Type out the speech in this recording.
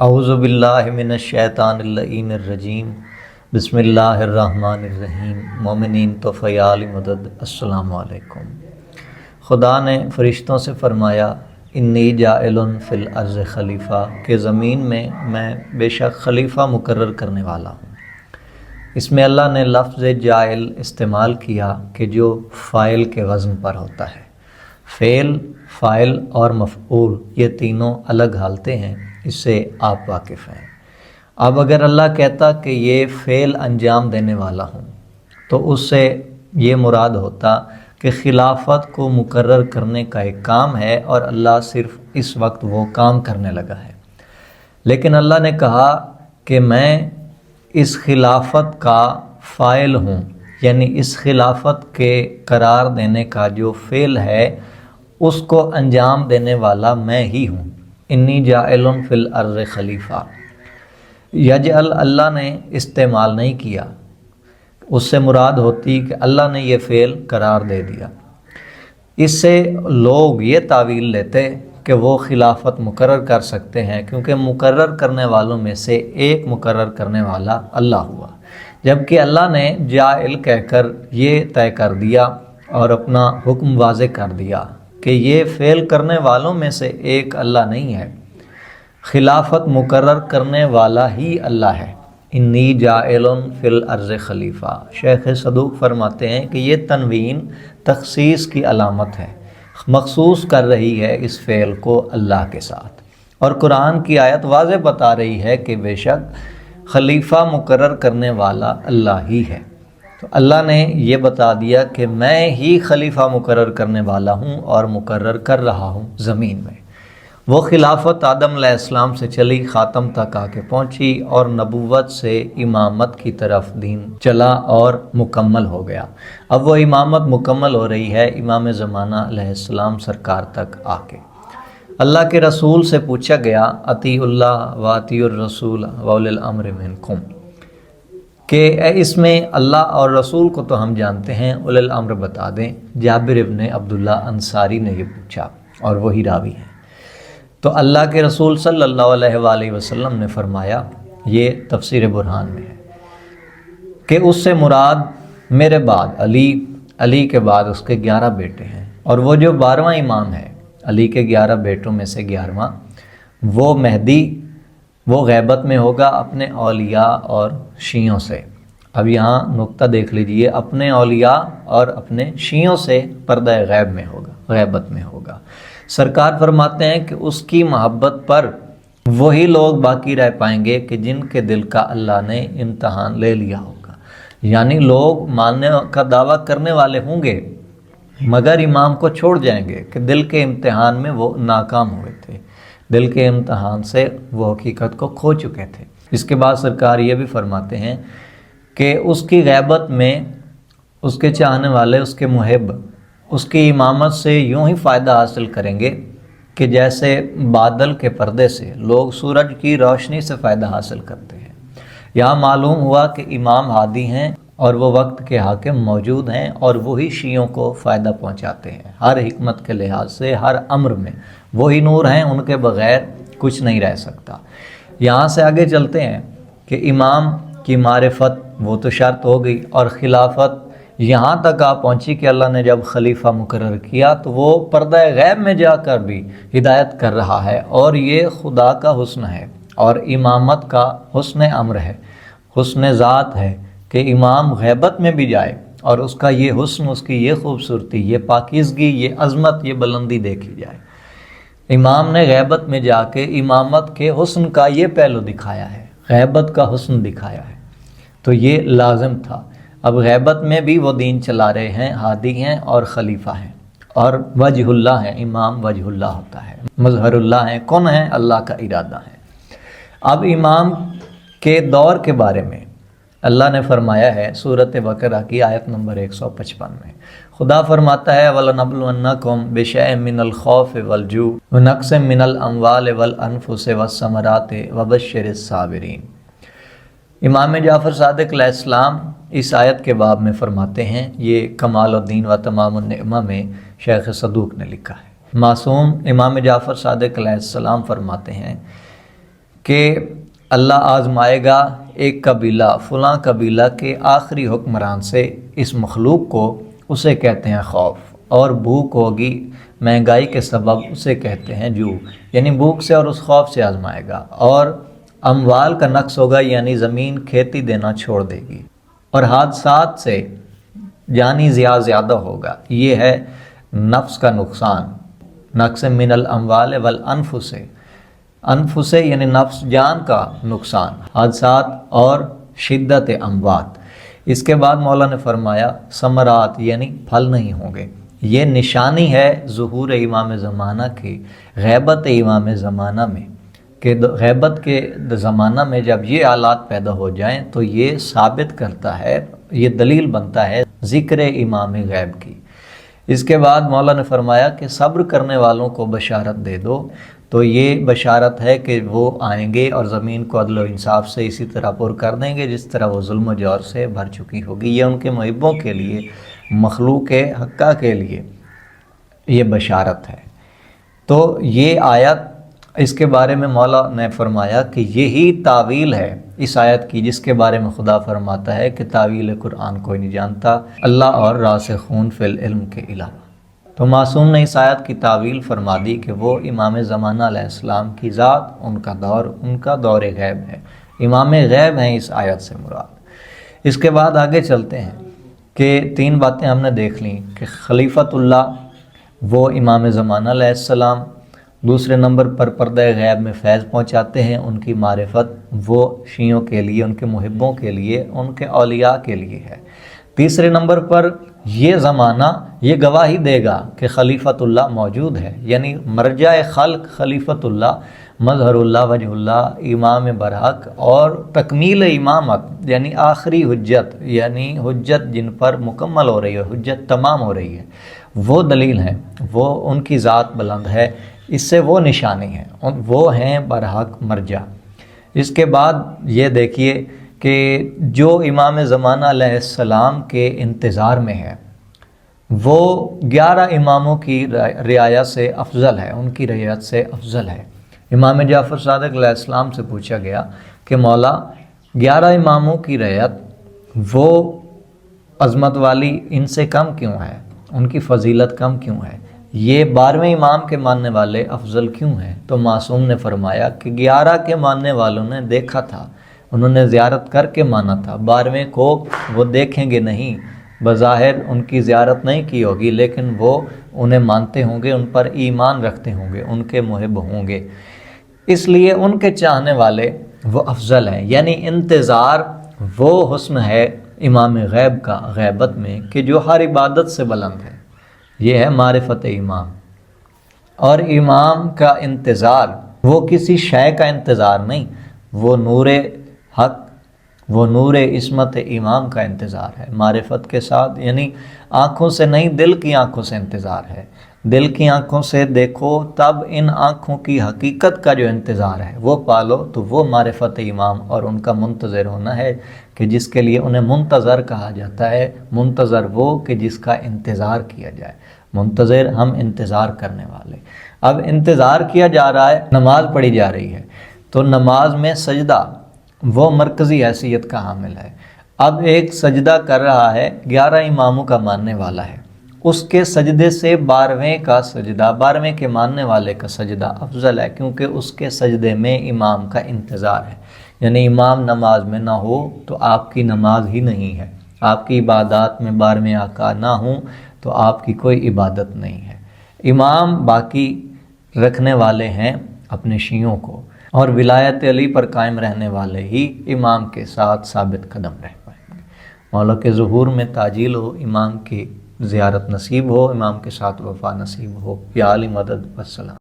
اعوذ باللہ من الشیطان اللعین الرجیم بسم اللہ الرحمن الرحیم مومنین تو فیال مدد السلام علیکم۔ خدا نے فرشتوں سے فرمایا انی جاعل فی الارض خلیفہ، کہ زمین میں بے شک خلیفہ مقرر کرنے والا ہوں۔ اس میں اللہ نے لفظ جاعل استعمال کیا کہ جو فاعل کے وزن پر ہوتا ہے۔ فعل، فاعل اور مفعول یہ تینوں الگ حالتیں ہیں، اس سے آپ واقف ہیں۔ اب اگر اللہ کہتا کہ یہ فعل انجام دینے والا ہوں تو اس سے یہ مراد ہوتا کہ خلافت کو مقرر کرنے کا ایک کام ہے اور اللہ صرف اس وقت وہ کام کرنے لگا ہے۔ لیکن اللہ نے کہا کہ میں اس خلافت کا فاعل ہوں، یعنی اس خلافت کے قرار دینے کا جو فعل ہے اس کو انجام دینے والا میں ہی ہوں۔ انی جاعل فی الارض خلیفہ، یجعل اللہ نے استعمال نہیں کیا، اس سے مراد ہوتی کہ اللہ نے یہ فعل قرار دے دیا۔ اس سے لوگ یہ تعویل لیتے کہ وہ خلافت مقرر کر سکتے ہیں، کیونکہ مقرر کرنے والوں میں سے ایک مقرر کرنے والا اللہ ہوا، جبکہ اللہ نے جاعل کہہ کر یہ طے کر دیا اور اپنا حکم واضح کر دیا کہ یہ فعل کرنے والوں میں سے ایک اللہ نہیں ہے، خلافت مقرر کرنے والا ہی اللہ ہے۔ انی جاعل فی الارض خلیفہ، شیخ صدوق فرماتے ہیں کہ یہ تنوین تخصیص کی علامت ہے، مخصوص کر رہی ہے اس فعل کو اللہ کے ساتھ، اور قرآن کی آیت واضح بتا رہی ہے کہ بے شک خلیفہ مقرر کرنے والا اللہ ہی ہے۔ تو اللہ نے یہ بتا دیا کہ میں ہی خلیفہ مقرر کرنے والا ہوں اور مقرر کر رہا ہوں زمین میں۔ وہ خلافت آدم علیہ السلام سے چلی، خاتم تک آ کے پہنچی اور نبوت سے امامت کی طرف دین چلا اور مکمل ہو گیا۔ اب وہ امامت مکمل ہو رہی ہے امام زمانہ علیہ السلام سرکار تک آ کے۔ اللہ کے رسول سے پوچھا گیا اطیعوا اللہ و اطیعوا الرسول و اولی الامر منکم، کہ اس میں اللہ اور رسول کو تو ہم جانتے ہیں، اولی الامر بتا دیں۔ جابر ابن عبداللہ انصاری نے یہ پوچھا اور وہی راوی ہیں۔ تو اللہ کے رسول صلی اللہ علیہ وآلہ وسلم نے فرمایا، یہ تفسیر برہان میں ہے، کہ اس سے مراد میرے بعد علی کے بعد اس کے 11 بیٹے ہیں، اور وہ جو 12واں امام ہے، علی کے 11 بیٹوں میں سے 11واں، وہ مہدی، وہ غیبت میں ہوگا اپنے اولیاء اور شیعوں سے۔ اب یہاں نقطہ دیکھ لیجئے، اپنے اولیاء اور اپنے شیعوں سے پردہ غیب میں ہوگا، غیبت میں ہوگا۔ سرکار فرماتے ہیں کہ اس کی محبت پر وہی لوگ باقی رہ پائیں گے کہ جن کے دل کا اللہ نے امتحان لے لیا ہوگا، یعنی لوگ ماننے کا دعویٰ کرنے والے ہوں گے مگر امام کو چھوڑ جائیں گے کہ دل کے امتحان میں وہ ناکام ہوئے تھے، دل کے امتحان سے وہ حقیقت کو کھو چکے تھے۔ اس کے بعد سرکار یہ بھی فرماتے ہیں کہ اس کی غیبت میں اس کے چاہنے والے، اس کے محب، اس کی امامت سے یوں ہی فائدہ حاصل کریں گے کہ جیسے بادل کے پردے سے لوگ سورج کی روشنی سے فائدہ حاصل کرتے ہیں۔ یہاں معلوم ہوا کہ امام ہادی ہیں اور وہ وقت کے حاکم موجود ہیں، اور وہی شیعوں کو فائدہ پہنچاتے ہیں ہر حکمت کے لحاظ سے، ہر امر میں وہی نور ہیں، ان کے بغیر کچھ نہیں رہ سکتا۔ یہاں سے آگے چلتے ہیں کہ امام کی معرفت وہ تو شرط ہو گئی، اور خلافت یہاں تک آ پہنچی کہ اللہ نے جب خلیفہ مقرر کیا تو وہ پردہ غیب میں جا کر بھی ہدایت کر رہا ہے، اور یہ خدا کا حسن ہے اور امامت کا حسن امر ہے، حسن ذات ہے کہ امام غیبت میں بھی جائے اور اس کا یہ حسن، اس کی یہ خوبصورتی، یہ پاکیزگی، یہ عظمت، یہ بلندی دیکھی جائے۔ امام نے غیبت میں جا کے امامت کے حسن کا یہ پہلو دکھایا ہے، غیبت کا حسن دکھایا ہے، تو یہ لازم تھا۔ اب غیبت میں بھی وہ دین چلا رہے ہیں، ہادی ہیں اور خلیفہ ہیں، اور وجہ اللہ ہیں، امام وجہ اللہ ہوتا ہے، مظہر اللہ ہیں، کون ہیں؟ اللہ کا ارادہ ہے۔ اب امام کے دور کے بارے میں اللہ نے فرمایا ہے سورۃ بقرہ کی آیت نمبر 155 میں، خدا فرماتا ہے وَلَنَبْلُوَنَّكُمْ بِشَيْءٍ مِّنَ الْخَوْفِ وَالْجُوعِ وَنَقْصٍ مِّنَ الْأَمْوَالِ وَالْأَنفُسِ وَالثَّمَرَاتِ وَبَشِّرِ الصَّابِرِينَ۔ امام جعفر صادق علیہ السلام اس آیت کے باب میں فرماتے ہیں، یہ کمال الدین و تمام النعمہ میں شیخ صدوق نے لکھا ہے۔ معصوم امام جعفر صادق علیہ السلام فرماتے ہیں کہ اللہ آزمائے گا ایک قبیلہ، فلاں قبیلہ کے آخری حکمران سے اس مخلوق کو، اسے کہتے ہیں خوف، اور بھوک ہوگی مہنگائی کے سبب، اسے کہتے ہیں جو، یعنی بھوک سے اور اس خوف سے آزمائے گا، اور اموال کا نقص ہوگا، یعنی زمین کھیتی دینا چھوڑ دے گی، اور حادثات سے جانی زیادہ ہوگا، یہ ہے نفس کا نقصان، نقص من الاموال والانفس، انفس یعنی نفس جان کا نقصان، حادثات اور شدت اموات۔ اس کے بعد مولا نے فرمایا ثمرات یعنی پھل نہیں ہوں گے، یہ نشانی ہے ظہور امام زمانہ کی، غیبت امام زمانہ میں، کہ غیبت کے زمانہ میں جب یہ حالات پیدا ہو جائیں تو یہ ثابت کرتا ہے، یہ دلیل بنتا ہے ذکر امام غیب کی۔ اس کے بعد مولا نے فرمایا کہ صبر کرنے والوں کو بشارت دے دو، تو یہ بشارت ہے کہ وہ آئیں گے اور زمین کو عدل و انصاف سے اسی طرح پر کر دیں گے جس طرح وہ ظلم و جور سے بھر چکی ہوگی۔ یہ ان کے محبوں کے لیے، مخلوق حقہ کے لیے یہ بشارت ہے۔ تو یہ آیت، اس کے بارے میں مولا نے فرمایا کہ یہی تعویل ہے اس آیت کی، جس کے بارے میں خدا فرماتا ہے کہ تعویل قرآن کوئی نہیں جانتا اللہ اور راسخون فی العلم کے علاوہ۔ تو معصوم نے اس آیت کی تعویل فرما دی کہ وہ امام زمانہ علیہ السلام کی ذات، ان کا دور غیب ہے، امام غیب ہیں اس آیت سے مراد۔ اس کے بعد آگے چلتے ہیں کہ 3 باتیں ہم نے دیکھ لیں کہ خلیفۃ اللہ وہ امام زمانہ علیہ السلام، دوسرے نمبر پر پردہ غیب میں فیض پہنچاتے ہیں، ان کی معرفت وہ شیعوں کے لیے، ان کے محبوں کے لیے، ان کے اولیاء کے لیے ہے۔ تیسرے نمبر پر یہ زمانہ یہ گواہی دے گا کہ خلیفۃ اللہ موجود ہے، یعنی مرجع خلق خلیفۃ اللہ، مظہر اللہ، وجہ اللہ، امام برحق اور تکمیل امامت یعنی آخری حجت، یعنی حجت جن پر مکمل ہو رہی ہے، حجت تمام ہو رہی ہے، وہ دلیل ہیں، وہ ان کی ذات بلند ہے، اس سے وہ نشانی ہے، وہ ہیں برحق مرجع۔ اس کے بعد یہ دیکھیے کہ جو امام زمانہ علیہ السلام کے انتظار میں ہے وہ 11 اماموں کی رعایت سے افضل ہے، ان کی رعایت سے افضل ہے۔ امام جعفر صادق علیہ السلام سے پوچھا گیا کہ مولا 11 اماموں کی رعایت وہ عظمت والی ان سے کم کیوں ہے، ان کی فضیلت کم کیوں ہے، یہ 12ویں امام کے ماننے والے افضل کیوں ہیں؟ تو معصوم نے فرمایا کہ 11 کے ماننے والوں نے دیکھا تھا، انہوں نے زیارت کر کے مانا تھا، 12ویں کو وہ دیکھیں گے نہیں، بظاہر ان کی زیارت نہیں کی ہوگی لیکن وہ انہیں مانتے ہوں گے، ان پر ایمان رکھتے ہوں گے، ان کے محب ہوں گے، اس لیے ان کے چاہنے والے وہ افضل ہیں۔ یعنی انتظار وہ حسن ہے امام غیب کا غیبت میں کہ جو ہر عبادت سے بلند ہے، یہ ہے معرفت امام۔ اور امام کا انتظار وہ کسی شے کا انتظار نہیں، وہ نور حق، وہ نور عصمت امام کا انتظار ہے معرفت کے ساتھ، یعنی آنکھوں سے نہیں دل کی آنکھوں سے انتظار ہے، دل کی آنکھوں سے دیکھو تب ان آنکھوں کی حقیقت کا جو انتظار ہے وہ پالو، تو وہ معرفت امام اور ان کا منتظر ہونا ہے کہ جس کے لیے انہیں منتظر کہا جاتا ہے۔ منتظر وہ کہ جس کا انتظار کیا جائے، منتظر ہم انتظار کرنے والے۔ اب انتظار کیا جا رہا ہے، نماز پڑھی جا رہی ہے، تو نماز میں سجدہ وہ مرکزی حیثیت کا حامل ہے۔ اب ایک سجدہ کر رہا ہے، 11 اماموں کا ماننے والا ہے، اس کے سجدے سے 12ویں کا سجدہ، 12ویں کے ماننے والے کا سجدہ افضل ہے، کیونکہ اس کے سجدے میں امام کا انتظار ہے۔ یعنی امام نماز میں نہ ہو تو آپ کی نماز ہی نہیں ہے، آپ کی عبادات میں 12ویں آقا نہ ہوں تو آپ کی کوئی عبادت نہیں ہے۔ امام باقی رکھنے والے ہیں اپنے شیعوں کو، اور ولایت علی پر قائم رہنے والے ہی امام کے ساتھ ثابت قدم رہ پائیں گے۔ مولا کے ظہور میں تعجیل ہو، امام کی زیارت نصیب ہو، امام کے ساتھ وفا نصیب ہو۔ یا علی مدد والسلام۔